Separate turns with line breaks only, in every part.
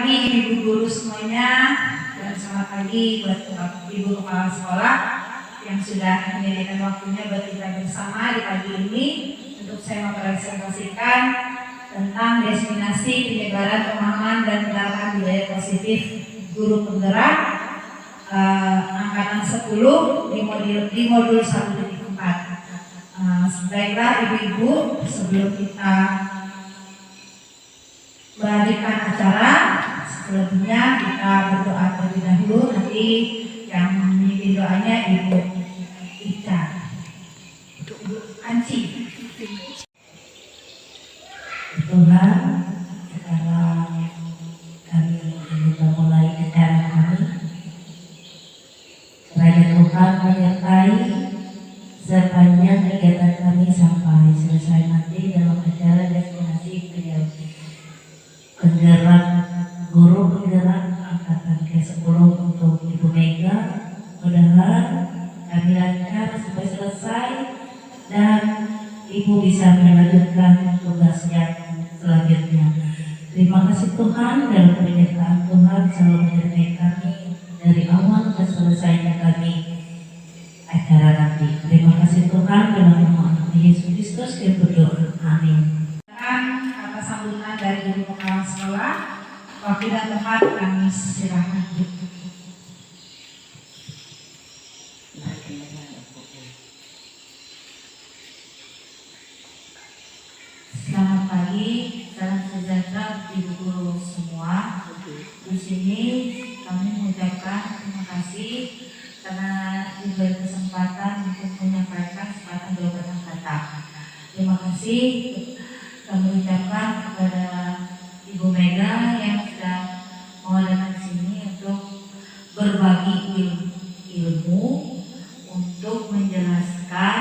pagi ibu guru semuanya, dan selamat pagi buat ibu kepala sekolah yang sudah menyediakan waktunya buat kita bersama di pagi ini untuk saya mempresentasikan tentang destinasi penyebaran pemahaman dan penerapan budaya positif guru penggerak angkatan 10 di modul 1.4. Baiklah ibu-ibu, sebelum kita melanjutkan acara, sebelumnya kita berdoa terlebih dahulu. Nanti yang memimpin doanya Ibu Ica, Ibu Anci.
Tuhan, sekarang kami juga mulai acara kami. Kiranya Tuhan menyertai sepanjang kegiatan kami sampai selesai nanti dalam acara destinasi penggerak guru penggerak angkatan ke-10 untuk Ibu Mega. Mudah-mudahan kami lancar sampai selesai dan Ibu bisa melanjutkan tugas yang selanjutnya. Terima kasih Tuhan, dalam penyertaan Tuhan selalu menyertai kami dari awal ke selesainya kami acara nanti. Terima kasih Tuhan, dalam nama Yesus Kristus kami berdoa. Amin.
Kata sambutan dari Ibu Kepala Sekolah, waktu dan tempat kami silakan. Selamat pagi, salam sejahtera Ibu guru semua. Di sini kami mengucapkan terima kasih karena diberi kesempatan untuk menyampaikan sepatah dua patah kata. Terima kasih kami ucapkan kepada Ibu Mega yang sudah mau datang ke sini untuk berbagi ilmu untuk menjelaskan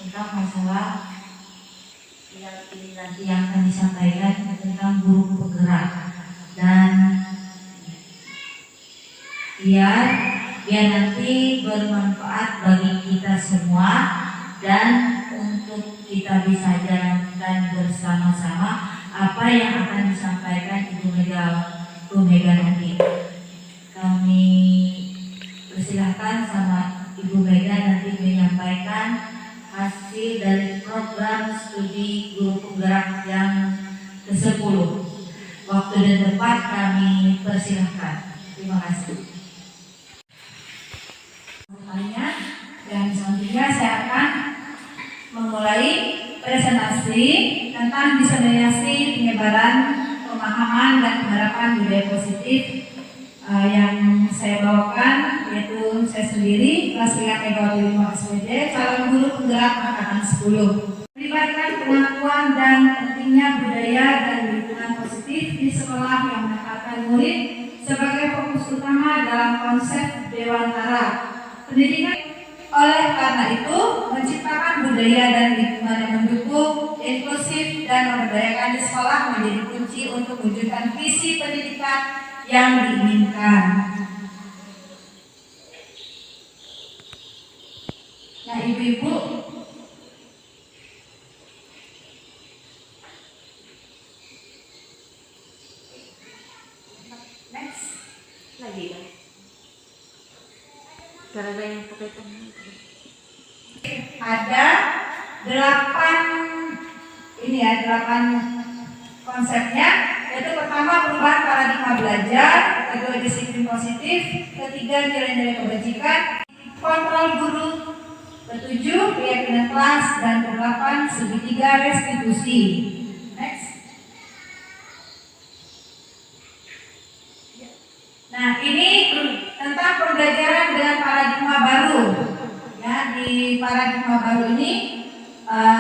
tentang masalah yang ini nanti yang akan disampaikan tentang guru penggerak, dan biar nanti bermanfaat bagi kita semua dan untuk kita bisa jalankan bersama-sama apa yang akan disampaikan Ibu Mega nanti. Kami persilahkan sama Ibu Mega nanti menyampaikan hasil dari program studi guru penggerak yang ke-10. Waktu dan tempat kami persilahkan. Terima kasih. Dan selanjutnya saya akan memulai presentasi tentang diseminasi penyebaran pemahaman dan penerapan budaya positif yang saya bawakan, yaitu saya sendiri, kelas 5 Megawati 5 SPD, calon guru penggerak angkatan 10. Melibatkan pengakuan dan pentingnya budaya dan lingkungan positif di sekolah yang menempatkan murid sebagai fokus utama dalam konsep Dewantara pendidikan. Oleh karena itu, menciptakan budaya dan lingkungan yang mendukung, inklusif, dan memberdayakan di sekolah menjadi kunci untuk mewujudkan visi pendidikan yang diinginkan. Nah, ibu-ibu, next lagi ya. Cara yang pakai ada 8 konsepnya, yaitu pertama perubahan paradigma belajar, kedua disiplin positif, ketiga nilai-nilai kebajikan, kontrol guru, ketujuh keyakinan kelas, dan ke-8 segitiga restitusi. Next. Nah, ini tentang pembelajaran dengan paradigma baru. Ya, di paradigma baru ini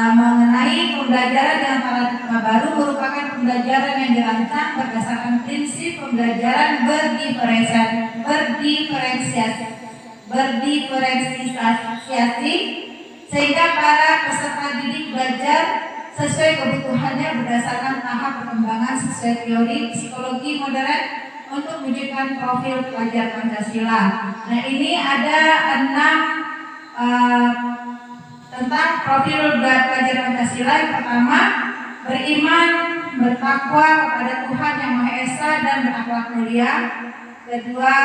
mengenai pembelajaran dengan paradigma baru merupakan pembelajaran yang dirancang berdasarkan prinsip pembelajaran berdiferensiasi sehingga para peserta didik belajar sesuai kebutuhannya berdasarkan tahap perkembangan sesuai teori psikologi modern untuk mewujudkan profil pelajar Pancasila. Nah, ini ada 6 tentang profil pelajar Pancasila. Yang pertama, beriman bertakwa kepada Tuhan Yang Maha Esa dan berakhlak mulia. Kedua,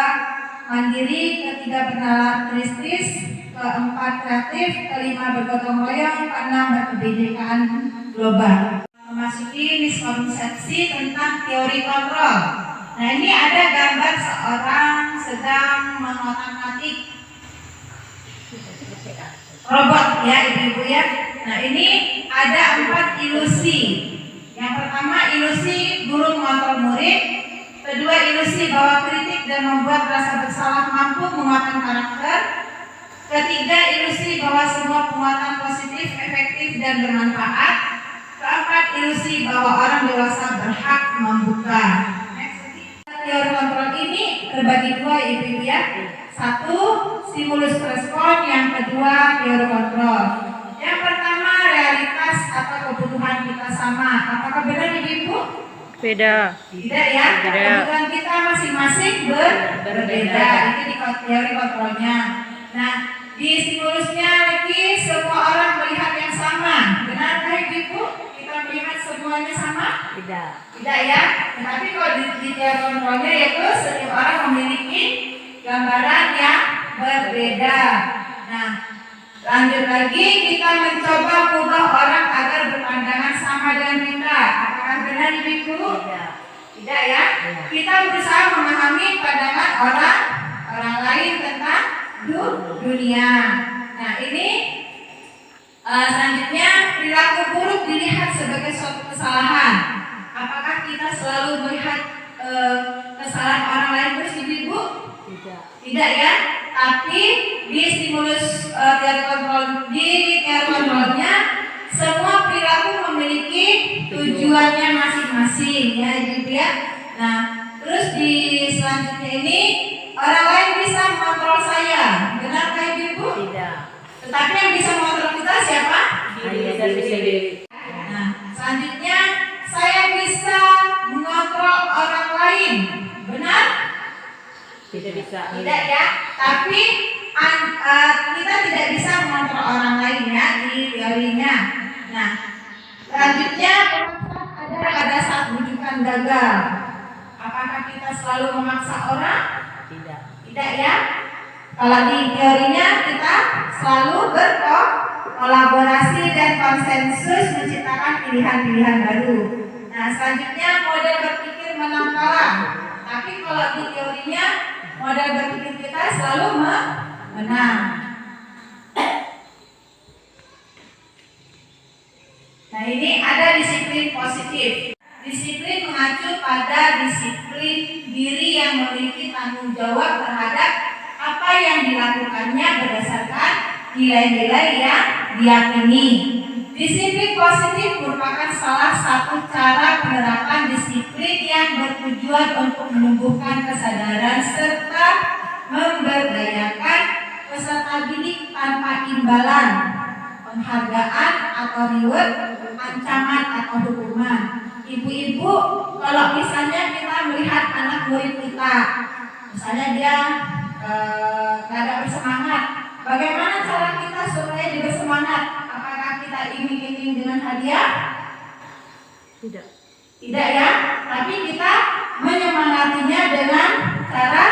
mandiri. Ketiga, bernalar kristis. Keempat, kreatif. Kelima, bergotong royong. Keenam, berkebinekaan global. Memasuki miskonsepsi tentang teori kontrol. Nah, ini ada gambar seorang sedang mengotak-atik robot ya ibu-ibu ya. Nah, ini ada 4 ilusi. Yang pertama, ilusi guru mengontrol murid. Kedua, ilusi bahwa kritik dan membuat rasa bersalah mampu menguatkan karakter. Ketiga, ilusi bahwa semua penguatan positif, efektif dan bermanfaat. Keempat, ilusi bahwa orang dewasa berhak membuka. Teori kontrol ini terbagi 2 ibu-ibu ya. Satu, stimulus respon. Yang kedua, teori kontrol. Yang pertama, realitas atau kebutuhan kita sama. Apakah benar ibu-ibu?
Beda.
Tidak ya. Kebutuhan kita masing-masing berbeda. Ini di teori kontrolnya. Nah, di stimulusnya lagi semua orang melihat yang sama. Benarkah ibu-ibu? Kita melihat semuanya sama?
Tidak.
Tidak ya. Tetapi kalau di teori kontrolnya yaitu setiap orang memiliki gambaran yang berbeda. Nah, lanjut lagi, kita mencoba mengubah orang agar berpandangan sama dengan kita. Apakah benar ibu? Tidak ya. Kita berusaha memahami pandangan orang lain tentang dunia. Nah, ini selanjutnya, perilaku buruk dilihat sebagai suatu kesalahan. Apakah kita selalu melihat kesalahan orang lain terus ibu? Tidak ya. Tapi di stimulus teori kontrolnya semua perilaku memiliki tujuannya masing-masing ya ibu ya. Nah, terus di selanjutnya ini, orang lain bisa mengontrol saya. Benarkah ibu?
Tidak.
Tetapi yang bisa mengontrol kita siapa?
Hanya diri sendiri.
Nah, selanjutnya, saya bisa mengontrol orang lain. Benar?
Tidak bisa.
Tidak ya. Tapi kita tidak bisa mengontrol orang lain ya di teorinya. Nah, selanjutnya, pemaksaan ada pada saat rujukan gagal. Apakah kita selalu memaksa orang?
Tidak.
Tidak ya. Kalau di teorinya kita selalu berkolaborasi dan konsensus menciptakan pilihan-pilihan baru. Nah, selanjutnya model berpikir menang kalah. Tapi kalau di teorinya model berpikir kita selalu menang. Nah, ini ada disiplin positif. Disiplin mengacu pada disiplin diri yang memiliki tanggung jawab terhadap apa yang dilakukannya berdasarkan nilai-nilai yang diyakini. Disiplin positif merupakan salah satu cara penerapan disiplin yang bertujuan untuk menumbuhkan kesadaran serta memberdayakan peserta didik tanpa imbalan, penghargaan atau reward, ancaman atau hukuman. Ibu-ibu, kalau misalnya kita melihat anak murid kita, misalnya dia tidak bersemangat, bagaimana cara kita supaya dia bersemangat? Apakah kita iming-iming dengan hadiah?
Tidak.
Tidak ya, tapi kita menyemangatinya dengan cara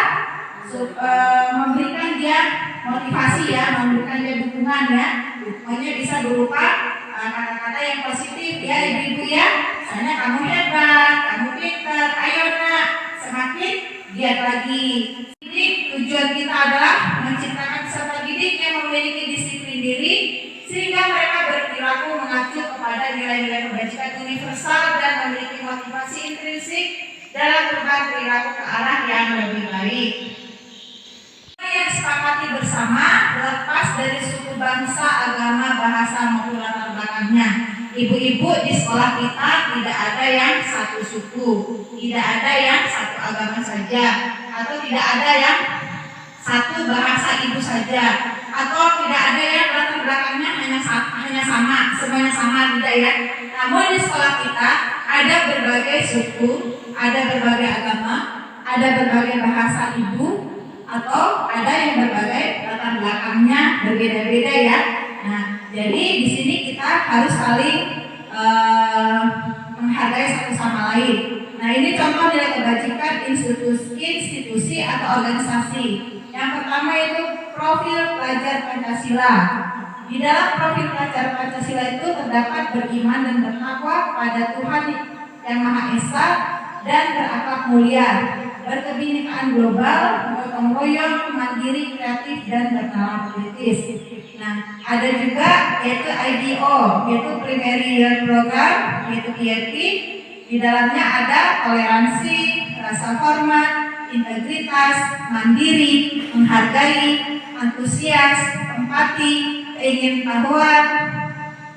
memberikan dia motivasi ya, memberikan dia dukungan ya. Dukungannya bisa berupa kata-kata yang positif ya ibu-ibu ya. Misalnya, kamu hebat, kamu pintar, ayo nak, semakin giat lagi. Jadi tujuan kita adalah menciptakan peserta didik yang memiliki disiplin diri sehingga mereka berperilaku mengacu kepada nilai-nilai kebajikan universal dan memiliki motivasi intrinsik dalam perubahan perilaku ke arah yang lebih baik. Yang disepakati bersama lepas dari suku, bangsa, agama, bahasa maupun latar belakangnya. Ibu-ibu, di sekolah kita tidak ada yang satu suku, tidak ada yang satu agama saja, atau tidak ada yang satu bahasa ibu saja, atau tidak ada yang latar belakangnya hanya sama, semuanya sama, tidak ya. Namun di sekolah kita ada berbagai suku, ada berbagai agama, ada berbagai bahasa ibu, atau ada yang berbagai latar belakangnya berbeda-beda ya. Nah, jadi di sini kita harus saling menghargai satu sama lain. Nah, ini contoh nilai kebajikan institusi atau organisasi. Yang pertama itu profil pelajar Pancasila. Di dalam profil pelajar Pancasila itu terdapat beriman dan bertakwa pada Tuhan Yang Maha Esa dan berakhlak mulia, berkebinekaan global, gotong royong, mandiri, kreatif, dan bernalar kritis. Nah, ada juga yaitu IDO, yaitu Primary Year Program, yaitu PYP. Di dalamnya ada toleransi, rasa hormat, integritas, mandiri, menghargai, antusias, empati, keingintahuan,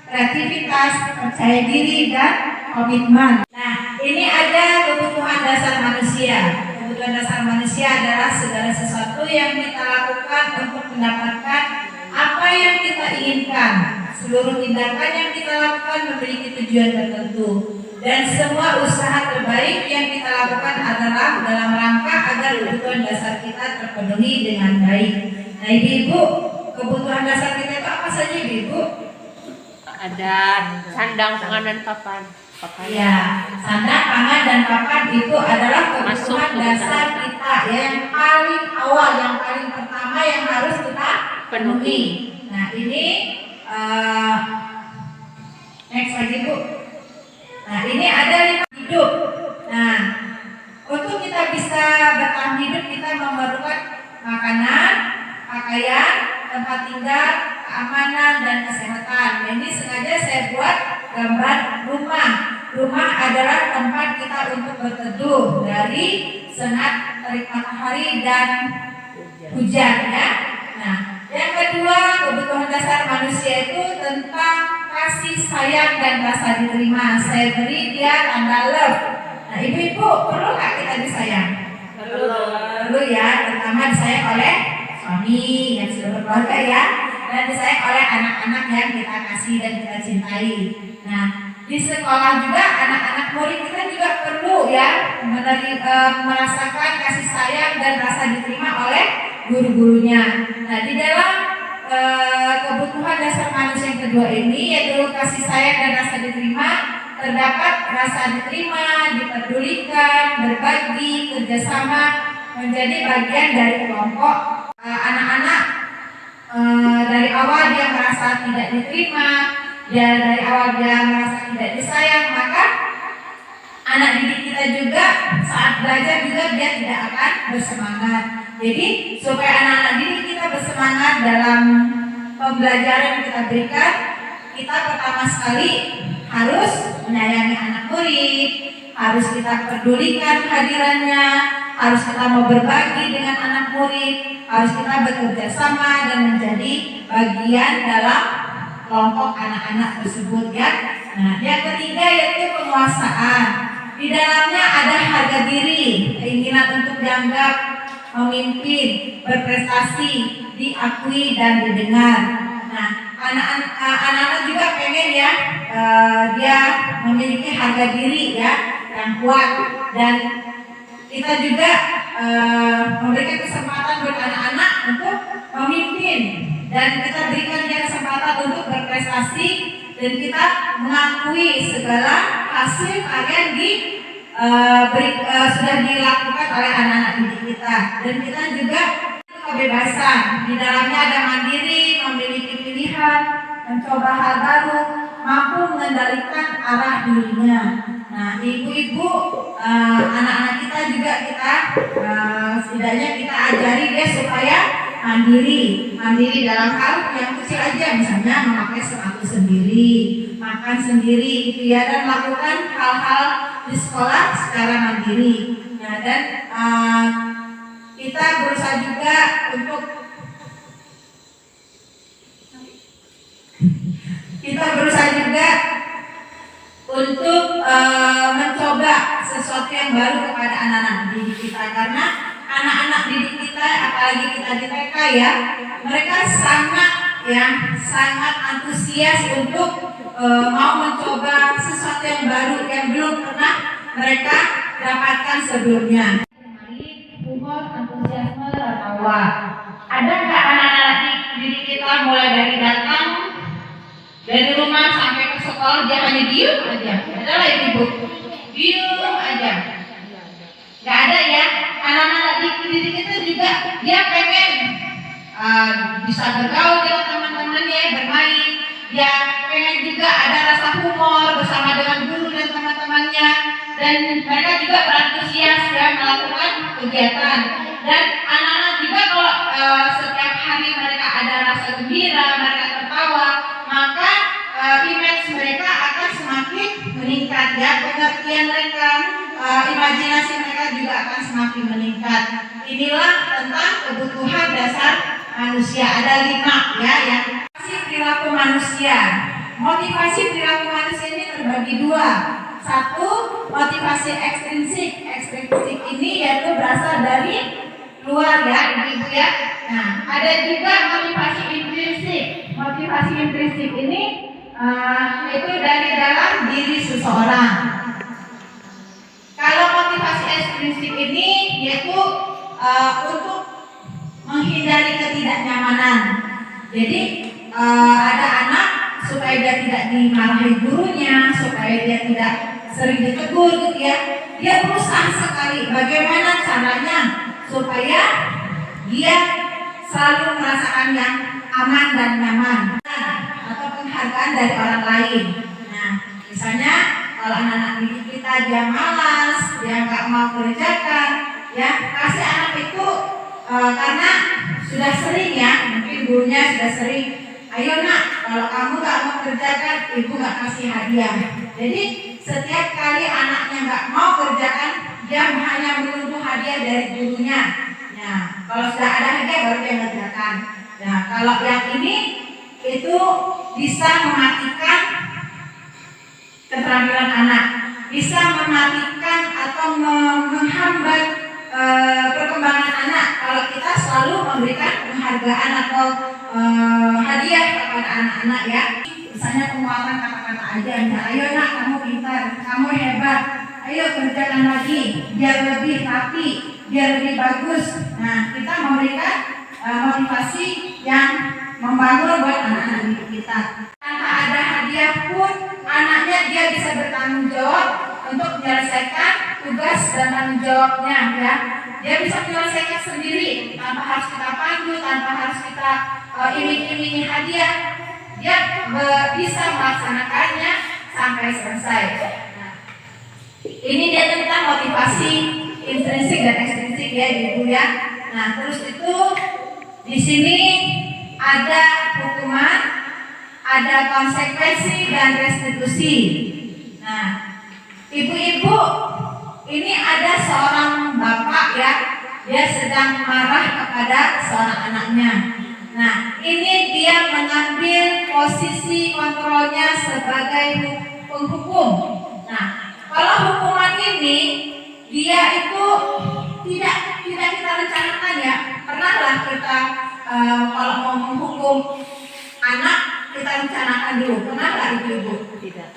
kreativitas, percaya diri, dan komitmen. Nah, ini ada kebutuhan dasar manusia. Kebutuhan dasar manusia adalah segala sesuatu yang kita lakukan untuk mendapatkan apa yang kita inginkan. Seluruh tindakan yang kita lakukan memiliki tujuan tertentu. Dan semua usaha terbaik yang kita lakukan adalah dalam rangka agar kebutuhan dasar kita terpenuhi dengan baik. Nah, Ibu, kebutuhan dasar kita itu apa saja, Ibu?
Ada sandang, pangan, dan papan.
Ya, sandang, pangan, dan papan itu adalah kebutuhan dasar kita ya, yang paling awal, yang paling pertama yang harus kita penuhi. Nah, ini next lagi, Bu. Nah, ini ada 5 hidup. Nah, untuk kita bisa bertahan hidup, kita memerlukan makanan, pakaian, tempat tinggal, keamanan, dan kesehatan. Ini sengaja saya buat gambar rumah. Rumah adalah tempat kita untuk berteduh dari sengat terik matahari dan hujan ya. Nah, yang kedua, kebutuhan dasar manusia itu tentang kasih sayang dan rasa diterima. Saya beri dia tanda love. Nah, ibu-ibu perlu nggak kita disayang? Perlu ya, terutama disayang oleh suami yang sudah berkeluarga ya, dan disayang oleh anak-anak yang kita kasih dan kita cintai. Nah, di sekolah juga anak-anak murid kita juga perlu ya merasakan kasih sayang dan rasa diterima oleh guru-gurunya. Nah, di dalam kebutuhan dasar manusia yang kedua ini, yaitu kasih sayang dan rasa diterima, terdapat rasa diterima, dipedulikan, berbagi, kerjasama, menjadi bagian dari kelompok. Anak-anak dari awal dia merasa tidak diterima, dari awal dia merasa tidak disayang, maka anak didik kita juga saat belajar juga dia tidak akan bersemangat. Jadi supaya anak-anak didik kita bersemangat dalam pembelajaran yang kita berikan, kita pertama sekali harus menyayangi anak murid, harus kita pedulikan hadirannya, harus kita mau berbagi dengan anak murid, harus kita bekerja sama dan menjadi bagian dalam kelompok anak-anak tersebut ya. Nah, yang ketiga yaitu penguasaan. Di dalamnya ada harga diri, keinginan untuk dianggap memimpin, berprestasi, diakui dan didengar. Nah, anak-anak juga pengen ya dia memiliki harga diri ya yang kuat, dan kita juga memberikan kesempatan buat anak-anak untuk memimpin, dan kita berikan dia kesempatan untuk berprestasi, dan kita mengakui segala hasil karya yang sudah dilakukan oleh anak-anak didik kita. Dan kita juga kebebasan, di dalamnya ada mandiri, memiliki pilihan, mencoba hal baru, mampu mengendalikan arah dirinya. Nah, ibu-ibu, anak-anak kita juga setidaknya kita ajari dia supaya mandiri dalam hal yang kecil aja, misalnya memakai sepatu sendiri, makan sendiri gitu ya, dan melakukan hal-hal di sekolah secara mandiri. Nah, dan kita berusaha juga untuk mencoba sesuatu yang baru kepada anak-anak didik kita, karena anak-anak didik kita, apalagi kita di TK ya, mereka sangat antusias untuk mau mencoba sesuatu yang baru yang belum pernah mereka dapatkan sebelumnya. Humor, antusiasme, tertawa. Ada nggak anak-anak didik kita mulai dari datang dari rumah sampai ke sekolah dia hanya diem aja? Adalah ibu. diem aja, nggak ada ya. Anak-anak didik itu juga dia pengen bisa bergaul dengan teman-temannya, bermain, dia pengen juga ada rasa humor bersama dengan guru dan teman-temannya, dan mereka juga berantusias ya melakukan kegiatan. Dan anak-anak juga kalau setiap hari mereka ada rasa gembira, mereka tertawa, maka image mereka akan semakin meningkat ya, pengertian mereka, imajinasi mereka juga akan semakin meningkat. Inilah tentang kebutuhan dasar manusia, ada 5 ya, yang perilaku manusia. Motivasi perilaku manusia ini terbagi 2. Satu, motivasi ekstrinsik. Ekstrinsik ini yaitu berasal dari luar ya, ibu ya. Nah, ada juga motivasi intrinsik. Motivasi intrinsik ini itu dari dalam diri seseorang. Kalau motivasi ekstrinsik ini yaitu untuk menghindari ketidaknyamanan. Jadi ada anak supaya dia tidak dimarahi gurunya, supaya dia tidak sering ditegur gitu ya. Dia berusaha sekali bagaimana caranya supaya dia selalu merasakan yang aman dan nyaman atau penghargaan dari orang lain. Nah, misalnya kalau anak-anak didik kita dia malas, dia nggak mau kerjakan, ya kasih anak itu karena sudah sering ya, mungkin gurunya sudah sering. Ayo nak, kalau kamu nggak mau kerjakan, ibu nggak kasih hadiah. Jadi setiap kali anaknya nggak mau kerjakan, dia hanya menunggu hadiah dari gurunya. Nah, kalau sudah ada hadiah baru dia kerjakan. Nah, kalau yang ini itu bisa mematikan keterampilan anak, bisa mematikan atau menghambat perkembangan anak kalau kita selalu memberikan penghargaan atau hadiah kepada anak-anak ya. Misalnya penguatan kata-kata aja, ayo nak kamu pintar, kamu hebat, ayo kerjakan lagi biar lebih rapi, biar lebih bagus. Nah, kita memberikan motivasi yang membangun buat anak-anak didik kita. Tanpa ada hadiah pun anaknya dia bisa bertanggung jawab untuk menyelesaikan tugas dan tanggung jawabnya ya. Dia bisa menyelesaikan sendiri tanpa harus kita pandu, tanpa harus kita iming-imingi hadiah. Dia bisa melaksanakannya sampai selesai. Nah, ini dia tentang motivasi intrinsik dan ekstrinsik ya ibu ya. Nah, terus itu di sini ada hukuman, ada konsekuensi dan restitusi. Nah, ibu-ibu, ini ada seorang bapak ya, dia sedang marah kepada seorang anaknya. Nah, ini dia mengambil posisi kontrolnya sebagai penghukum. Nah, kalau hukuman ini dia itu tidak kita rencanakan ya. Pernahlah kita kalau mau menghukum anak kita rencanakan dulu. Pernahlah ibu-ibu? Tidak.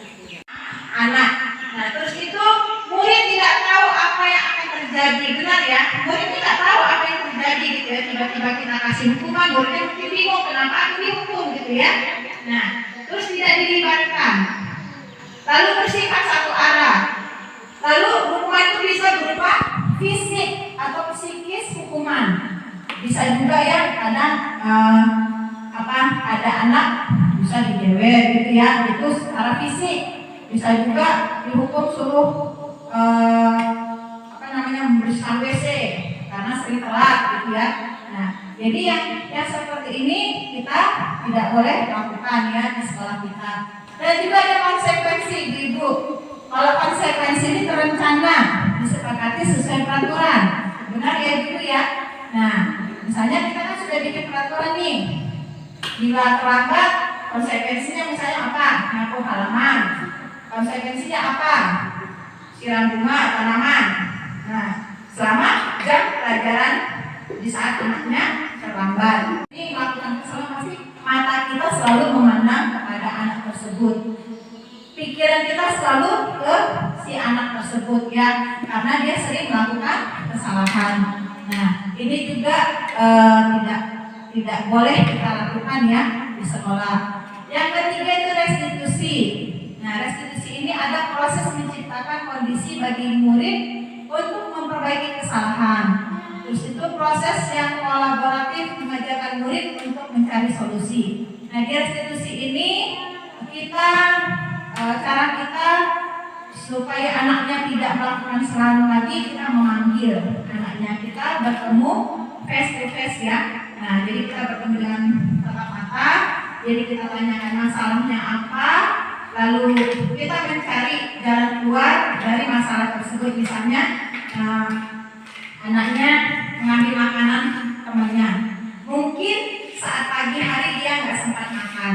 Anak. Nah, terus itu murid tidak tahu apa yang akan terjadi, benar ya? Murid tidak tahu apa yang terjadi gitu ya. Tiba-tiba kita kasih hukuman, muridnya mungkin bingung kenapa aku dihukum gitu ya. Nah, terus tidak dilibatkan. Lalu bersifat satu arah. Lalu hukuman itu bisa berupa fisik atau psikis hukuman. Bisa juga ya kadang ada anak bisa dijewer gitu ya, itu secara fisik. Bisa juga dihukum suruh membersihkan WC karena sering telat gitu ya. Nah, jadi yang seperti ini kita tidak boleh lakukan ya di sekolah kita. Dan juga ada konsekuensi ibu. Kalau konsekuensi ini terencana, disepakati sesuai peraturan. Benar ya ibu ya. Nah, misalnya kita kan sudah bikin peraturan nih. Bila terlambat, konsekuensinya misalnya apa? Nyapu halaman. Konsekuensinya apa? Siram bunga tanaman. Nah, selama jam pelajaran di saat anaknya terlambat. Ini melakukan kesalahan pasti mata kita selalu memandang kepada anak tersebut. Pikiran kita selalu ke si anak tersebut ya, karena dia sering melakukan kesalahan. Nah, ini juga tidak boleh kita lakukan ya di sekolah. Yang ketiga itu restitusi. Nah, restitusi ini sini ada proses menciptakan kondisi bagi murid untuk memperbaiki kesalahan. Terus itu proses yang kolaboratif mengajarkan murid untuk mencari solusi. Nah, di restitusi ini kita cara kita supaya anaknya tidak melakukan kesalahan lagi, kita memanggil anaknya, kita bertemu face to face ya. Nah, jadi kita bertemu dengan tatap mata, jadi kita tanyakan masalahnya apa, lalu kita mencari jalan keluar dari masalah tersebut. Misalnya anaknya mengambil makanan temannya, mungkin saat pagi hari dia nggak sempat makan.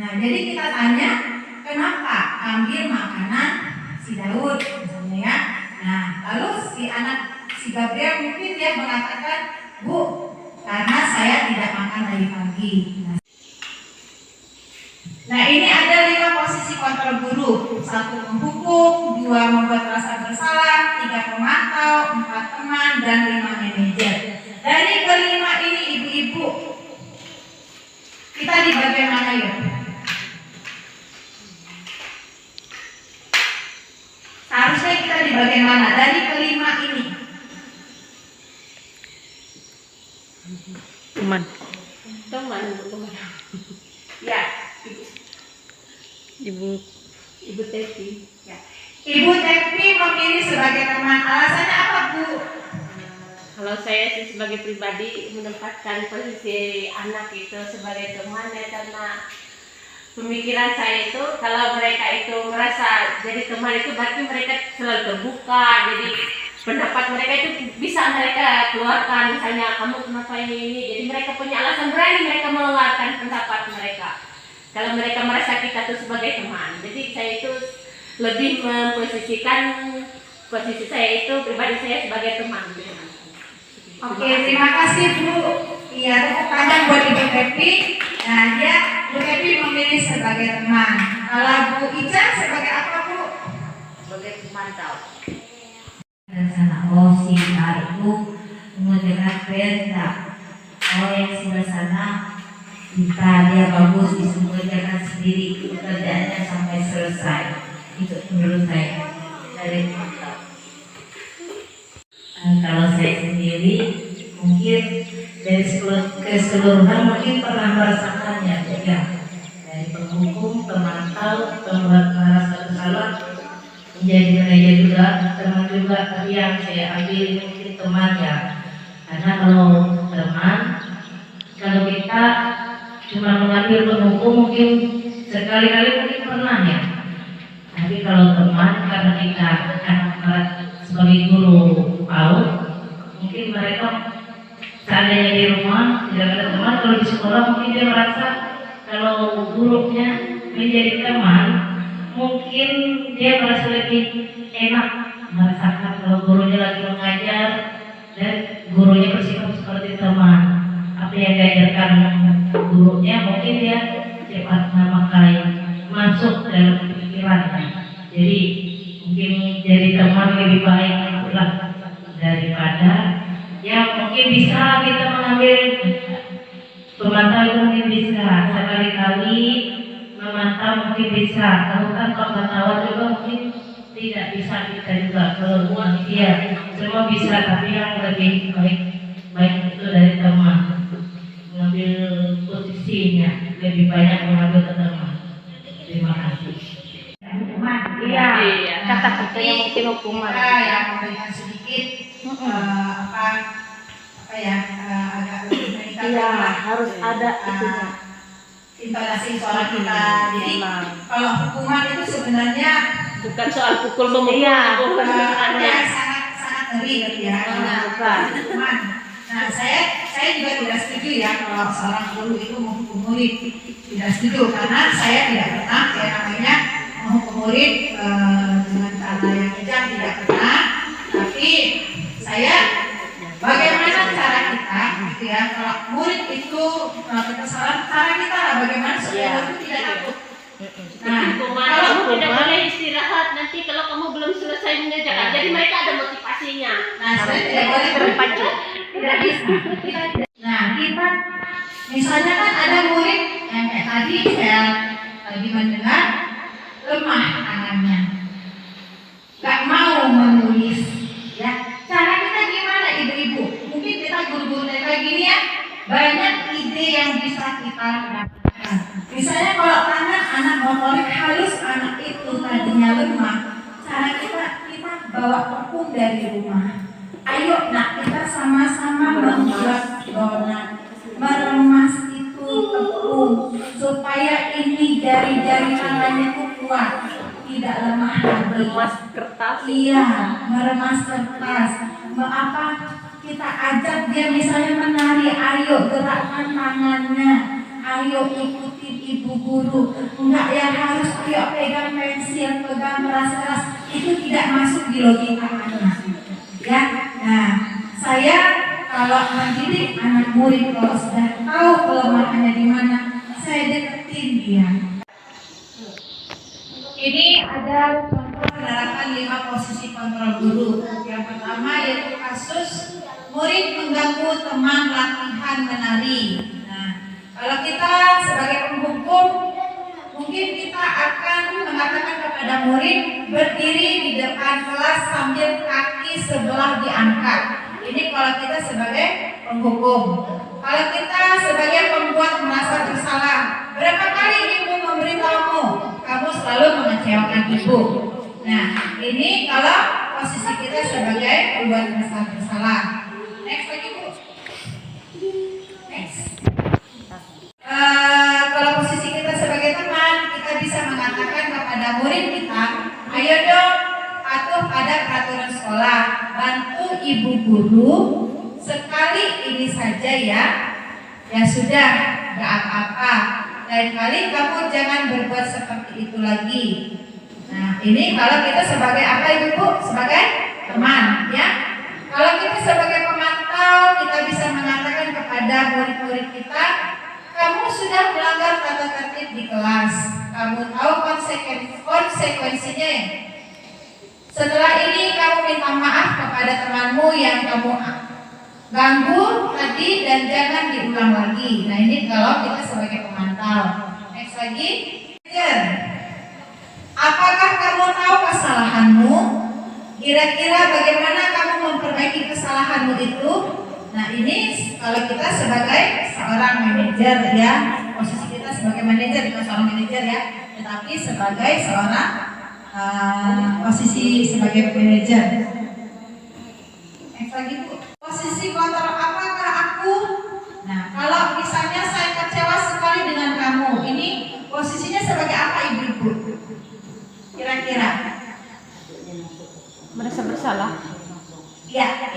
Nah, jadi kita tanya kenapa ambil makanan si Daud misalnya ya. Nah, lalu si Gabriel mungkin dia mengatakan, Bu, karena saya tidak makan dari pagi. Nah, ini ada 5 posisi kontrol guru. 1 menghukum, 2 membuat rasa bersalah, 3 memantau, 4 teman, dan 5 manajer. Dari kelima ini ibu-ibu, kita di bagian mana ya? Harusnya kita di bagian mana? Dari kelima ini.
Teman.
Ya,
Ibu Tepi.
ya. Ibu Tepi memilih sebagai teman. Alasannya apa, Bu?
Kalau saya sih sebagai pribadi menempatkan posisi anak itu sebagai teman ya, karena pemikiran saya itu kalau mereka itu merasa jadi teman itu berarti mereka selalu terbuka, jadi pendapat mereka itu bisa mereka keluarkan, misalnya kamu kenapa ini, jadi mereka punya alasan, berani mereka mengeluarkan pendapat mereka kalau mereka merasa kita itu sebagai teman. Jadi saya itu lebih memposisikan posisi saya itu pribadi saya sebagai teman.
Oke, terima kasih Bu. Iya, tepuk tangan buat Ibu Tepi. Nah, Bu Tepi memilih sebagai teman. Kalau Bu Ica sebagai apa, Bu?
Sebagai pemantau.
Dan sana si A itu mengerjakan perintah. Yang sebelah sana kita dia bagus bisa mengerjakan sendiri pekerjaannya sampai selesai. Itu menurut saya dari pemantau. Kalau saya sendiri mungkin dari keseluruhan mungkin pernah merasakannya ya, dari penghukum, pemantau, pembuat rasa bersalah, menjadi manajer juga, teman juga. Tapi yang saya ambil mungkin teman ya, karena kalau teman, kalau kita cuma mengambil penghukum mungkin sekali-kali mungkin pernah ya, tapi kalau teman karena kita sebagai guru PAUD, mungkin mereka seandainya di rumah tidak ada teman, kalau di sekolah mungkin dia merasa kalau gurunya menjadi teman, mungkin dia merasa lebih enak merasakan kalau gurunya lagi mengajar dan gurunya bersikap seperti teman. Apa yang diajarkan gurunya mungkin dia cepat memakai, masuk dalam pikirannya. Jadi mungkin jadi teman lebih baik lah daripada ya mungkin bisa kita mengambil pemantau itu mungkin bisa sekali-kali memantau mungkin bisa, kalau kan pemantauan juga mungkin tidak bisa kita juga kalau dia semua bisa, tapi yang lebih baik itu dari teman mengambil posisinya lebih banyak mengambil ke teman. Terima kasih.
Iya,
Kata-katanya mungkin hukuman.
yang memberikan sedikit agak lebih meningkatkan.
Iya, harus ada itunya.
Intonasi suara kita. Jadi kalau hukuman itu sebenarnya
Bukan soal pukul memukul.
Iya,
bukan
sangat ngeri gitu ya.
bukan.
Hukuman. Nah, saya juga tidak setuju ya kalau seorang guru itu menghukum murid. Tidak setuju karena saya tidak pernah ya namanya menghukum murid dengan cara yang kejam, tidak pernah. Tapi saya bagaimana cara kita gitu ya, kalau murid itu melakukan kesalahan, cara kita lah bagaimana supaya murid itu tidak takut. Nah,
Kalau kamu tidak boleh istirahat, nanti kalau kamu belum selesai mengerjakan, jadi mereka ada motivasinya.
nah saya tidak boleh
Terpacu.
tidak bisa. Nah, kita misalnya kan ada murid yang kayak tadi saya lagi mendengar lemah bacanya, nggak mau menulis. Ya, cara kita gimana ibu-ibu? Mungkin kita guru-guru kayak gini ya, banyak ide yang bisa kita dapatkan. Misalnya kalau tangan anak motorik halus, anak itu tadinya lemah, cara kita bawa tepung dari rumah. Ayo nak, kita sama-sama membuat donat, meremas itu tepung supaya ini jari-jari tangannya itu kuat, tidak lemah lagi.
Meremas kertas.
Iya, meremas kertas. Apa kita ajak dia misalnya menari, ayo gerakkan tangannya, ayo ikutin ibu guru. Enggak yang harus ayo pegang pensil, pegang keras-keras, itu tidak masuk di logika anak. Ya, nah saya kalau mendidik anak murid kalau sudah tahu kelemahannya di mana, saya deketin dia. Ini ada contoh penerapan 5 posisi kontrol guru. Yang pertama yaitu kasus murid mengganggu teman latihan menari. Nah, kalau kita sebagai penghukum, mungkin kita akan mengatakan kepada murid berdiri di depan kelas sambil kaki sebelah diangkat. Ini kalau kita sebagai penghukum. Kalau kita sebagai pembuat merasa bersalah, berapa kali ibu memberitahumu, kamu selalu mengecewakan ibu. Nah, ini kalau posisi kita sebagai pembuat merasa bersalah. Next lagi bu. Next. Kalau posisi kita sebagai teman, kita bisa mengatakan kepada murid kita, ayo dong patuh pada peraturan sekolah, bantu ibu guru sekali ini saja ya. Ya sudah, gak apa-apa. Lain kali kamu jangan berbuat seperti itu lagi. Nah, ini kalau kita sebagai apa ibu? Sebagai teman, ya. Kalau kita sebagai pemantau, kita bisa mengatakan kepada murid-murid kita, kamu sudah melanggar tata tertib di kelas. Kamu tahu konsekuensinya. Setelah ini kamu minta maaf kepada temanmu yang kamu ganggu tadi dan jangan diulang lagi. Nah, ini kalau kita sebagai pemantau. Next lagi. Apakah kamu tahu kesalahanmu? Kira-kira bagaimana kamu memperbaiki kesalahanmu itu? Nah, ini kalau kita sebagai seorang manajer ya, posisi kita sebagai manajer, bukan seorang manajer ya, tetapi sebagai seorang posisi sebagai manajer. Next lagi bu. Posisi kontrol, apakah aku? Nah, kalau misalnya saya kecewa sekali dengan kamu, ini posisinya sebagai apa ibu-ibu? Kira-kira?
Merasa bersalah.
Ya,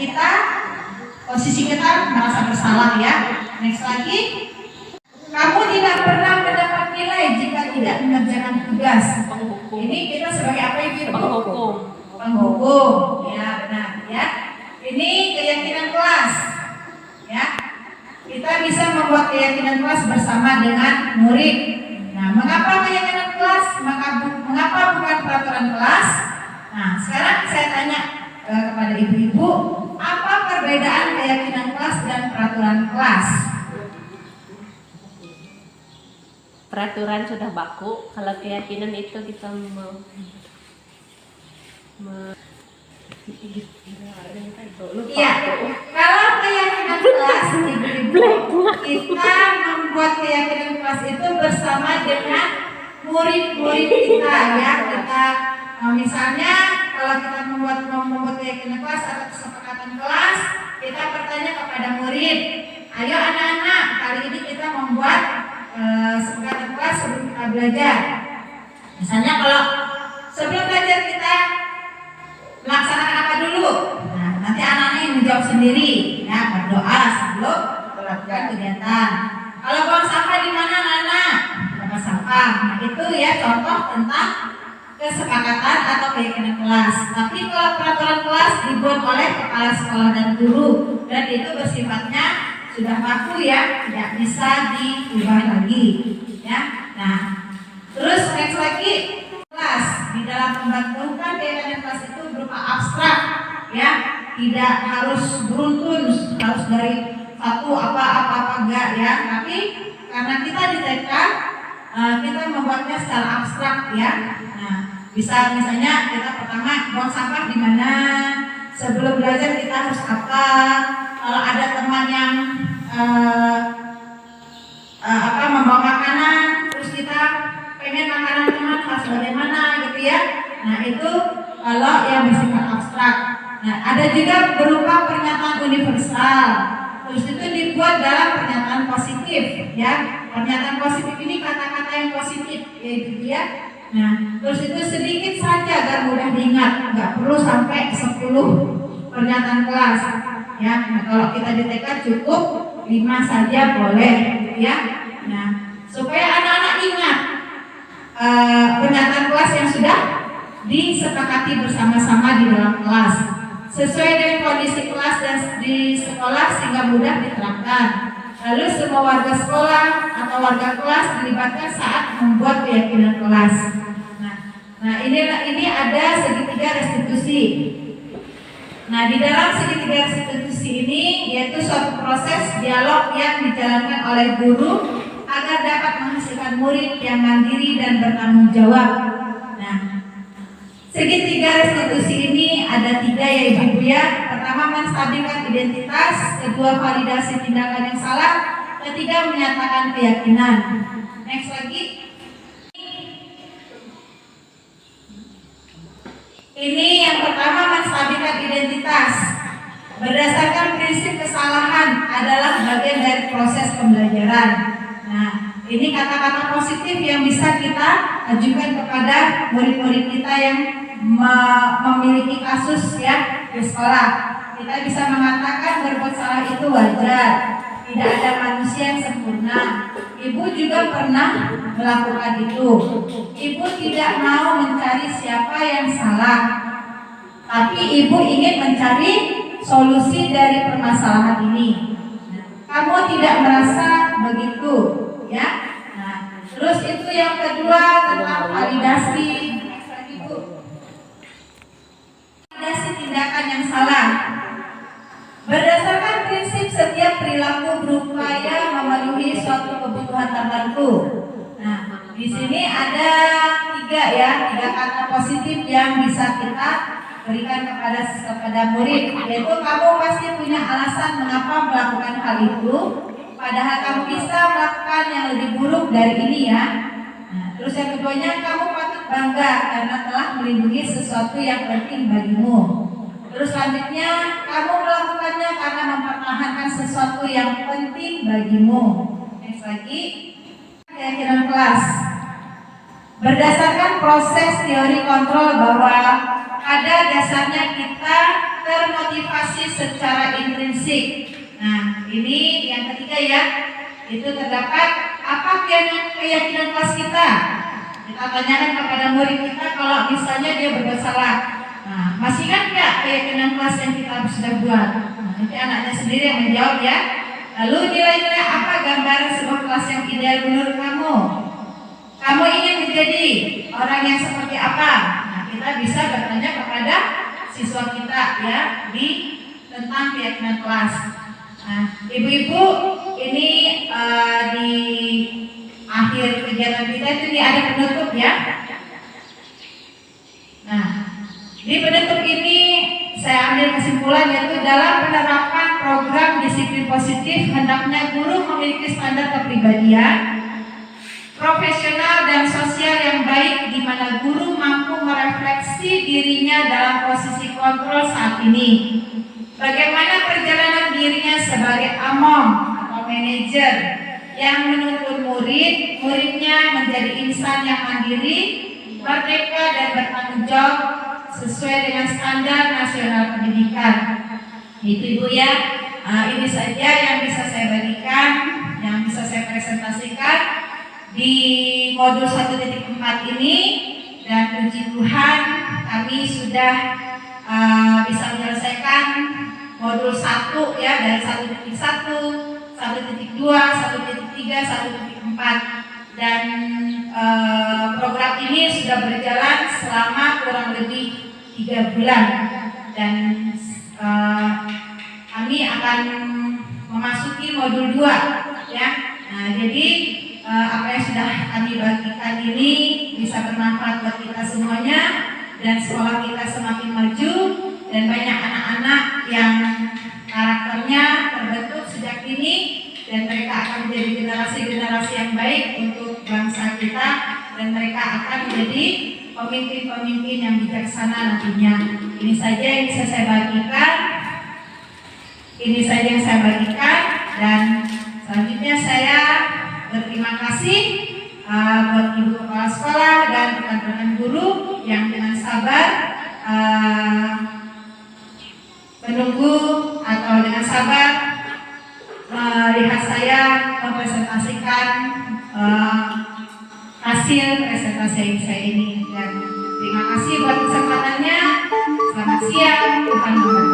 posisi kita merasa bersalah ya. Next lagi. Kamu tidak pernah mendapat nilai jika tidak mengerjakan tugas. Ini kita sebagai apa ibu?
Penghukum.
Penghukum. Ya, benar ya. Ini keyakinan kelas. Ya. Kita bisa membuat keyakinan kelas bersama dengan murid. Nah, mengapa keyakinan kelas? Mengapa bukan peraturan kelas? Nah, sekarang saya tanya kepada ibu-ibu, apa perbedaan keyakinan kelas dan peraturan kelas?
Peraturan sudah baku, kalau keyakinan itu kita
Iya, kalau keyakinan kelas ibu-ibu, kita membuat keyakinan kelas itu bersama dengan murid-murid kita ya. Kita misalnya kalau kita membuat keyakinan kelas atau kesepakatan kelas, kita bertanya kepada murid, ayo anak-anak, kali ini kita membuat kesepakatan kelas sebelum kita belajar. Misalnya kalau sebelum belajar kita melaksanakan apa dulu? Nah, nanti anak-anak yang menjawab sendiri, ya, berdoa sebelum melakukan kegiatan. Kalau buang sampah di mana, anak-anak? Tempat sampah. Nah, itu ya contoh tentang kesepakatan atau keyakinan kelas. Tapi kalau peraturan kelas dibuat oleh kepala sekolah dan guru, dan itu bersifatnya sudah baku ya, tidak bisa diubah lagi. Ya, nah, terus next lagi. Kelas di dalam membantukan keyakinan kelas itu berupa abstrak ya, tidak harus beruntun, harus dari satu apa enggak ya, tapi karena kita di TK kita membuatnya secara abstrak ya. Nah, Bisa misalnya kita pertama buang sampah di mana, sebelum belajar kita harus apa, kalau ada teman yang membawa makanan, terus kita pengen makanan teman harus bagaimana gitu ya. Nah itu kalau yang bersifat abstrak. Nah ada juga berupa pernyataan universal. Terus itu dibuat dalam pernyataan positif ya. Pernyataan positif ini kata-kata yang positif gitu ya. Nah terus itu sedikit saja agar mudah diingat, nggak perlu sampai 10 pernyataan kelas ya. Nah, kalau kita di TK cukup 5 saja boleh gitu ya. Nah supaya anak-anak ingat pernyataan kelas yang sudah disepakati bersama-sama di dalam kelas sesuai dengan kondisi kelas dan di sekolah sehingga mudah diterapkan. Lalu semua warga sekolah atau warga kelas dilibatkan saat membuat keyakinan kelas. Nah ini ada segitiga restitusi. Nah di dalam segitiga restitusi ini yaitu suatu proses dialog yang dijalankan oleh guru agar dapat menghasilkan murid yang mandiri dan bertanggung jawab. Nah, segitiga restitusi ini ada 3 ya Ibu ya. Pertama menstabilkan identitas, kedua validasi tindakan yang salah, ketiga menyatakan keyakinan. Next lagi. Ini yang pertama menstabilkan identitas. Berdasarkan prinsip kesalahan adalah bagian dari proses pembelajaran. Nah, ini kata-kata positif yang bisa kita ajukan kepada murid-murid kita yang memiliki kasus ya di sekolah. Kita bisa mengatakan berbuat salah itu wajar. Tidak ada manusia yang sempurna. Ibu juga pernah melakukan itu. Ibu tidak mau mencari siapa yang salah, tapi ibu ingin mencari solusi dari permasalahan ini. Kamu tidak merasa begitu, ya? Nah, terus itu yang kedua tentang validasi. Validasi tindakan yang salah. Berdasarkan prinsip setiap perilaku berupaya memenuhi suatu kebutuhan tertentu. Nah, di sini ada 3 kata positif yang bisa kita berikan kepada murid, yaitu kamu pasti punya alasan mengapa melakukan hal itu, padahal kamu bisa melakukan yang lebih buruk dari ini ya. Nah, terus yang keduanya kamu patut bangga karena telah melindungi sesuatu yang penting bagimu. Terus selanjutnya kamu melakukannya karena mempertahankan sesuatu yang penting bagimu. Next lagi, keyakinan kelas. Berdasarkan proses teori kontrol bahwa pada dasarnya kita termotivasi secara intrinsik. Nah, ini yang ketiga ya. Itu terdapat apa keyakinan kelas kita. Kita tanyakan kepada murid kita kalau misalnya dia berbuat salah. Nah, masih ingat nggak keyakinan kelas yang kita sudah buat? Nah, nanti anaknya sendiri yang menjawab ya. Lalu nilai-nilai apa gambaran sebuah kelas yang ideal menurut kamu? Kamu ingin menjadi orang yang seperti apa? Nah, kita bisa bertanya kepada siswa kita ya tentang keyakinan kelas. Nah, ibu-ibu ini di akhir kegiatan kita itu ada penutup ya. Nah, di penutup ini saya ambil kesimpulan yaitu dalam penerapan program disiplin positif hendaknya guru memiliki standar kepribadian profesional dan sosial yang baik di mana guru mampu merefleksi dirinya dalam posisi kontrol saat ini. Bagaimana perjalanan dirinya sebagai among atau manajer yang menuntun muridnya menjadi insan yang mandiri, merdeka dan bertanggung jawab sesuai dengan standar nasional pendidikan. Itu Ibu ya. Ini saja yang bisa saya bagikan, yang bisa saya presentasikan di modul 1.4 ini, dan puji Tuhan kami sudah bisa menyelesaikan modul 1 ya, dari 1.1, 1.2, 1.3, 1.4, dan program ini sudah berjalan selama kurang lebih 3 bulan, dan kami akan memasuki modul 2 ya. Nah, jadi apa yang sudah kami bagikan ini bisa bermanfaat buat kita semuanya dan sekolah kita semakin maju dan banyak anak-anak yang karakternya terbentuk sejak dini dan mereka akan menjadi generasi-generasi yang baik untuk bangsa kita dan mereka akan menjadi pemimpin-pemimpin yang bijaksana nantinya. Ini saja yang bisa saya bagikan. Ini saja yang saya bagikan dan selanjutnya saya berterima kasih buat Ibu Kepala Sekolah dan rekan-rekan guru yang dengan sabar menunggu atau dengan sabar melihat saya mempresentasikan hasil presentasi saya ini dan terima kasih buat kesempatannya. Selamat siang, Tuhan memberkati.